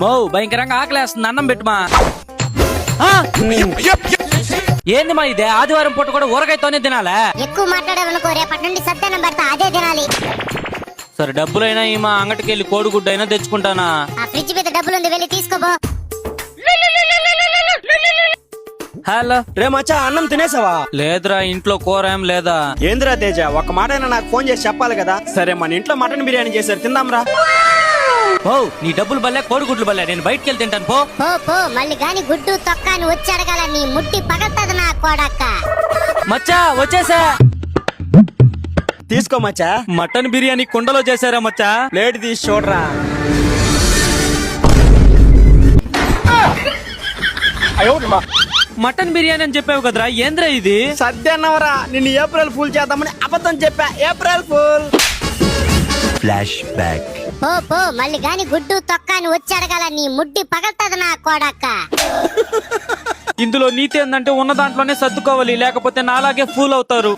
మో భయంకరంగా ఆకలేస్తుంది, అన్నం పెట్టుమా. ఏంది మా ఇదే ఆదివారం పూట కూడా ఊరగాయతోనే తినాలా? ఎక్కువ మాట్లాడాలనుకో, రేపటి నుండి సద్దన్నం పెడతా, అదే తినాలి. సరే డబ్బులైనా ఈ మా అంగటికి వెళ్ళి కోడిగుడ్డు అయినా తెచ్చుకుంటానా. ఆ ఫ్రిడ్జ్ మీద డబ్బులుంది, వెళ్ళి తీసుకోబో. హలో రే మచ్చా, అన్నం తినేసావా? లేదురా, ఇంట్లో కూర ఏం లేదా. ఏందిరా తేజ, ఒక్క మాట అయినా నాకు ఫోన్ చేసి చెప్పాలి కదా. సరే మన ఇంట్లో మటన్ బిర్యానీ చేశారు, తిందాంరా. ఓ నీ డబ్బులు బల్లే కోడిగుడ్లు బల్లే, నేను బయటికి వెళ్ళి తింటాను పో. పో పో, మళ్ళీ గాని గుడ్డు తొక్క అని వచ్చి అడగాల, నీ ముట్టి పగల్తది నా కోడక్క. మచ్చా వచ్చేసా. తీసుకో మచ్చా. మటన్ బిర్యానీ కుండలో చేశారా మచ్చా? ప్లేట్ తీసి చూడరా. మటన్ బిర్యానీ అని చెప్పావు కదరా, ఏంద్రా ఇది? సత్యన్నవరా, నిన్ను ఏప్రిల్ ఫూల్ చేద్దామని అబద్ధం చెప్పా. April fool. Flash back. పో పో, మళ్ళీ గాని గుడ్డు తొక్క అని వచ్చి అడగాల, నీ ముట్టి పగల్తది నా కోడక్క. ఇందులో నీతి ఏందంటే ఉన్న దాంట్లోనే సర్దుకోవాలి, లేకపోతే నాలాగే ఫూల్ అవుతారు.